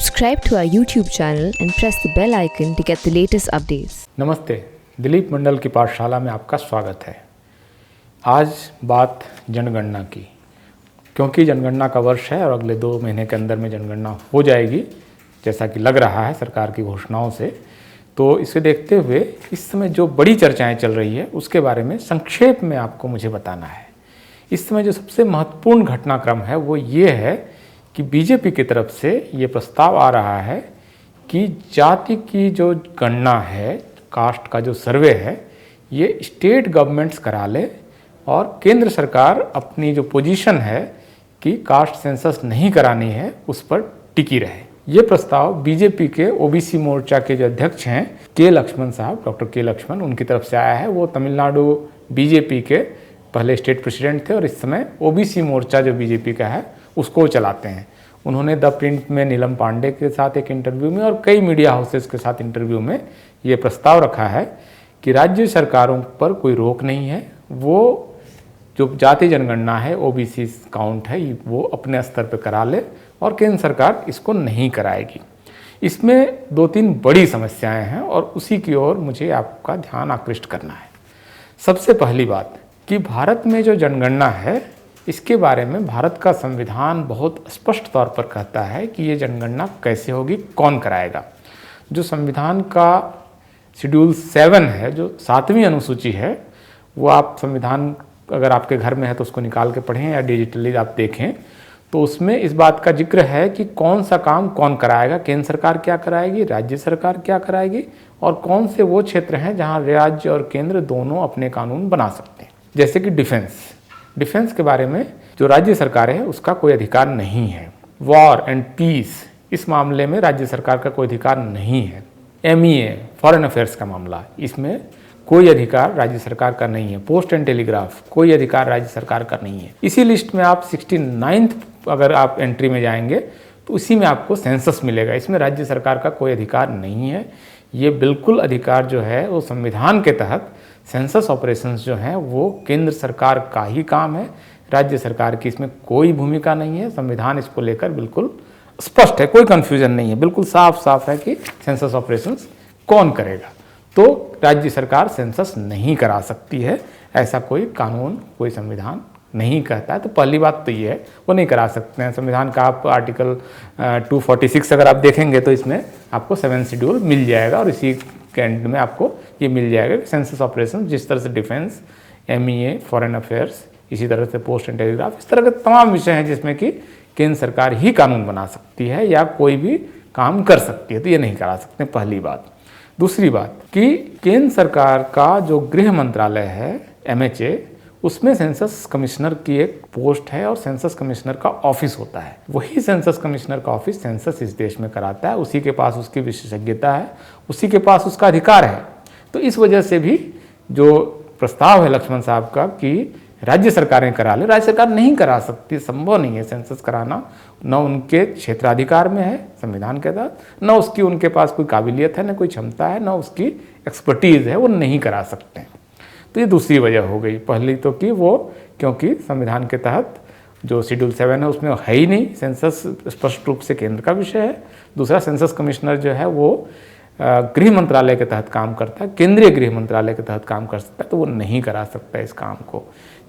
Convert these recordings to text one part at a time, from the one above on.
Subscribe to our YouTube channel and press the bell icon to get the latest updates. नमस्ते, दिलीप मंडल की पाठशाला में आपका स्वागत है। आज बात जनगणना की, क्योंकि जनगणना का वर्ष है और अगले 2 महीने के अंदर में जनगणना हो जाएगी, जैसा कि लग रहा है सरकार की घोषणाओं से। तो इसे देखते हुए इस समय जो बड़ी चर्चाएं चल रही है उसके बारे में संक्षेप में आपको मुझे बताना है। इस समय जो सबसे महत्वपूर्ण घटनाक्रम है वो ये है कि बीजेपी की तरफ से ये प्रस्ताव आ रहा है कि जाति की जो गणना है, कास्ट का जो सर्वे है, ये स्टेट गवर्नमेंट्स करा ले और केंद्र सरकार अपनी जो पोजीशन है कि कास्ट सेंसस नहीं करानी है उस पर टिकी रहे। ये प्रस्ताव बीजेपी के ओबीसी मोर्चा के जो अध्यक्ष हैं के लक्ष्मण साहब, डॉक्टर के लक्ष्मण, उनकी तरफ से आया है। वो तमिलनाडु बीजेपी के पहले स्टेट प्रेसिडेंट थे और इस समय ओबीसी मोर्चा जो बीजेपी का है उसको चलाते हैं। उन्होंने द प्रिंट में नीलम पांडे के साथ एक इंटरव्यू में और कई मीडिया हाउसेस के साथ इंटरव्यू में ये प्रस्ताव रखा है कि राज्य सरकारों पर कोई रोक नहीं है, वो जो जाति जनगणना है, ओबीसी काउंट है, वो अपने स्तर पर करा ले और केंद्र सरकार इसको नहीं कराएगी। इसमें 2-3 बड़ी समस्याएं हैं और उसी की ओर मुझे आपका ध्यान आकृष्ट करना है। सबसे पहली बात कि भारत में जो जनगणना है इसके बारे में भारत का संविधान बहुत स्पष्ट तौर पर कहता है कि ये जनगणना कैसे होगी, कौन कराएगा। जो संविधान का शेड्यूल 7 है, जो 7वीं अनुसूची है, वो आप संविधान अगर आपके घर में है तो उसको निकाल के पढ़ें या डिजिटली आप देखें, तो उसमें इस बात का जिक्र है कि कौन सा काम कौन कराएगा, केंद्र सरकार क्या कराएगी, राज्य सरकार क्या कराएगी और कौन से वो क्षेत्र हैं जहां राज्य और केंद्र दोनों अपने कानून बना सकते हैं। जैसे कि डिफेंस के बारे में जो राज्य सरकार है उसका कोई अधिकार नहीं है। वॉर एंड पीस, इस मामले में राज्य सरकार का कोई अधिकार नहीं है। MEA फॉरेन अफेयर्स का मामला, इसमें कोई अधिकार राज्य सरकार का नहीं है। पोस्ट एंड टेलीग्राफ, कोई अधिकार राज्य सरकार का नहीं है। इसी लिस्ट में आप 69th अगर आप एंट्री में जाएंगे तो उसी में आपको सेंसस मिलेगा। इसमें राज्य सरकार का कोई अधिकार नहीं है। ये बिल्कुल अधिकार जो है वो संविधान के तहत सेंसस ऑपरेशंस जो हैं वो केंद्र सरकार का ही काम है, राज्य सरकार की इसमें कोई भूमिका नहीं है। संविधान इसको लेकर बिल्कुल स्पष्ट है, कोई कंफ्यूजन नहीं है, बिल्कुल साफ है कि सेंसस ऑपरेशंस कौन करेगा। तो राज्य सरकार सेंसस नहीं करा सकती है, ऐसा कोई कानून, कोई संविधान नहीं कहता है। तो पहली बात तो ये है, वो नहीं करा सकते हैं। संविधान का आप आर्टिकल 246 अगर आप देखेंगे तो इसमें आपको 7 शेड्यूल मिल जाएगा और इसी के एंड में आपको ये मिल जाएगा कि सेंसस ऑपरेशन जिस तरह से डिफेंस, MEA फॉरेन अफेयर्स, इसी तरह से पोस्ट एंड टेलीग्राफ, इस तरह के तमाम विषय हैं जिसमें कि केंद्र सरकार ही कानून बना सकती है या कोई भी काम कर सकती है, तो ये नहीं करा सकते, पहली बात। दूसरी बात कि केंद्र सरकार का जो गृह मंत्रालय है MHA, उसमें सेंसस कमिश्नर की एक पोस्ट है और सेंसस कमिश्नर का ऑफिस होता है। वही सेंसस कमिश्नर का ऑफिस सेंसस इस देश में कराता है, उसी के पास उसकी विशेषज्ञता है, उसी के पास उसका अधिकार है। तो इस वजह से भी जो प्रस्ताव है लक्ष्मण साहब का कि राज्य सरकारें करा ले, राज्य सरकार नहीं करा सकती, संभव नहीं है सेंसस कराना, न उनके क्षेत्राधिकार में है संविधान के तहत, न उसकी उनके पास कोई काबिलियत है, न कोई क्षमता है, न उसकी एक्सपर्टीज़ है, वो नहीं करा सकते हैं। तो ये दूसरी वजह हो गई। पहली तो कि वो क्योंकि संविधान के तहत जो शेड्यूल 7 है उसमें है ही नहीं, सेंसस स्पष्ट रूप से केंद्र का विषय है। दूसरा, सेंसस कमिश्नर जो है वो गृह मंत्रालय के तहत काम करता है, केंद्रीय गृह मंत्रालय के तहत काम कर सकता है, तो वो नहीं करा सकता इस काम को।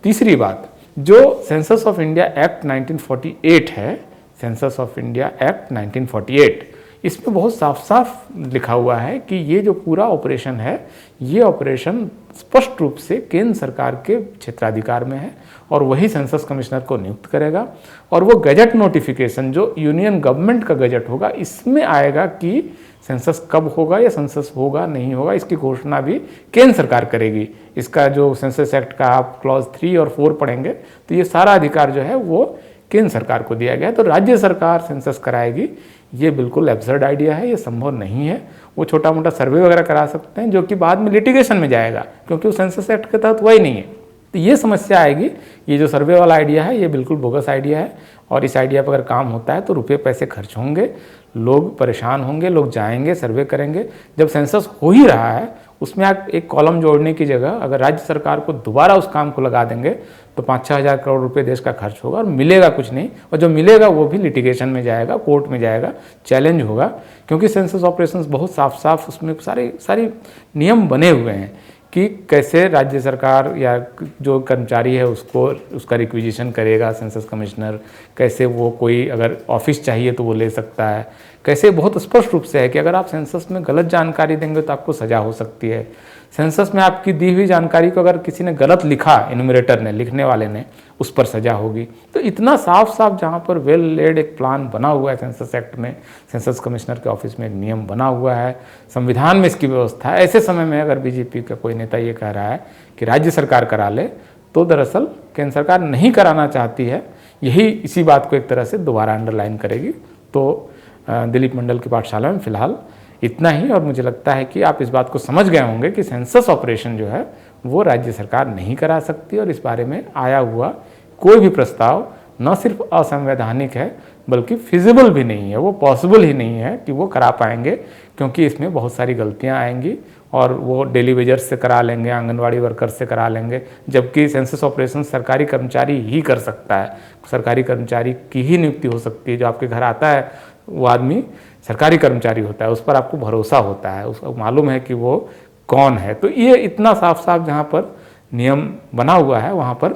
तीसरी बात, जो सेंसस ऑफ इंडिया एक्ट 1948 है, सेंसस ऑफ इंडिया एक्ट 1948, इसमें बहुत साफ लिखा हुआ है कि ये जो पूरा ऑपरेशन है, ये ऑपरेशन स्पष्ट रूप से केंद्र सरकार के क्षेत्राधिकार में है और वही सेंसस कमिश्नर को नियुक्त करेगा। और वो गजट नोटिफिकेशन जो यूनियन गवर्नमेंट का गजट होगा, इसमें आएगा कि सेंसस कब होगा या सेंसस होगा नहीं होगा, इसकी घोषणा भी केंद्र सरकार करेगी। इसका जो सेंसस एक्ट का आप क्लॉज 3 और 4 पढ़ेंगे तो ये सारा अधिकार जो है वो केंद्र सरकार को दिया गया है। तो राज्य सरकार सेंसस कराएगी, ये बिल्कुल एब्सर्ड आइडिया है, ये संभव नहीं है। वो छोटा मोटा सर्वे वगैरह करा सकते हैं जो कि बाद में लिटिगेशन में जाएगा, क्योंकि वो सेंसस एक्ट के तहत वही नहीं है। तो ये समस्या आएगी। ये जो सर्वे वाला आइडिया है ये बिल्कुल बोगस आइडिया है और इस आइडिया पर अगर काम होता है तो रुपये पैसे खर्च होंगे, लोग परेशान होंगे, लोग जाएंगे, सर्वे करेंगे। जब सेंसस हो ही रहा है उसमें आप एक कॉलम जोड़ने की जगह अगर राज्य सरकार को दोबारा उस काम को लगा देंगे तो 5-6 हज़ार करोड़ रुपए देश का खर्च होगा और मिलेगा कुछ नहीं, और जो मिलेगा वो भी लिटिगेशन में जाएगा, कोर्ट में जाएगा, चैलेंज होगा। क्योंकि सेंसस ऑपरेशंस बहुत साफ साफ उसमें सारी नियम बने हुए हैं कि कैसे राज्य सरकार या जो कर्मचारी है उसका रिक्विजिशन करेगा सेंसस कमिश्नर, कैसे वो कोई अगर ऑफिस चाहिए तो वो ले सकता है, कैसे बहुत स्पष्ट रूप से है कि अगर आप सेंसस में गलत जानकारी देंगे तो आपको सज़ा हो सकती है। सेंसस में आपकी दी हुई जानकारी को अगर किसी ने गलत लिखा, इन्यूमरेटर ने, लिखने वाले ने, उस पर सज़ा होगी। तो इतना साफ साफ जहाँ पर वेल लेड एक प्लान बना हुआ है सेंसस एक्ट में, सेंसस कमिश्नर के ऑफिस में एक नियम बना हुआ है, संविधान में इसकी व्यवस्था है। ऐसे समय में अगर बीजेपी का कोई नेता ये कह रहा है कि राज्य सरकार करा ले, तो दरअसल केंद्र सरकार नहीं कराना चाहती है। यही इसी बात को एक तरह से दोबारा अंडरलाइन करेगी। तो दिलीप मंडल की पाठशाला में फ़िलहाल इतना ही, और मुझे लगता है कि आप इस बात को समझ गए होंगे कि सेंसस ऑपरेशन जो है वो राज्य सरकार नहीं करा सकती, और इस बारे में आया हुआ कोई भी प्रस्ताव न सिर्फ असंवैधानिक है बल्कि फिजिबल भी नहीं है, वो पॉसिबल ही नहीं है कि वो करा पाएंगे, क्योंकि इसमें बहुत सारी गलतियां आएंगी और वो डेली वेजर्स से करा लेंगे, आंगनवाड़ी वर्कर्स से करा लेंगे, जबकि सेंसस ऑपरेशन सरकारी कर्मचारी ही कर सकता है। सरकारी कर्मचारी की ही नियुक्ति हो सकती है। जो आपके घर आता है वो आदमी सरकारी कर्मचारी होता है, उस पर आपको भरोसा होता है, उसको मालूम है कि वो कौन है। तो ये इतना साफ साफ जहाँ पर नियम बना हुआ है वहाँ पर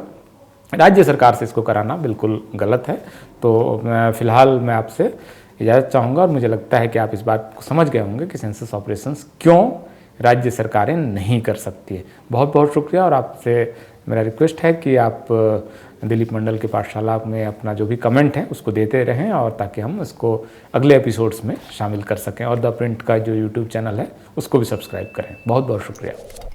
राज्य सरकार से इसको कराना बिल्कुल गलत है। तो फिलहाल मैं आपसे इजाज़त चाहूँगा, और मुझे लगता है कि आप इस बात को समझ गए होंगे कि सेंसस ऑपरेशंस क्यों राज्य सरकारें नहीं कर सकती है। बहुत बहुत शुक्रिया, और आपसे मेरा रिक्वेस्ट है कि आप दिलीप मंडल की पाठशाला में अपना जो भी कमेंट है उसको देते रहें, और ताकि हम इसको अगले एपिसोड्स में शामिल कर सकें। और द प्रिंट का जो यूट्यूब चैनल है उसको भी सब्सक्राइब करें। बहुत बहुत शुक्रिया।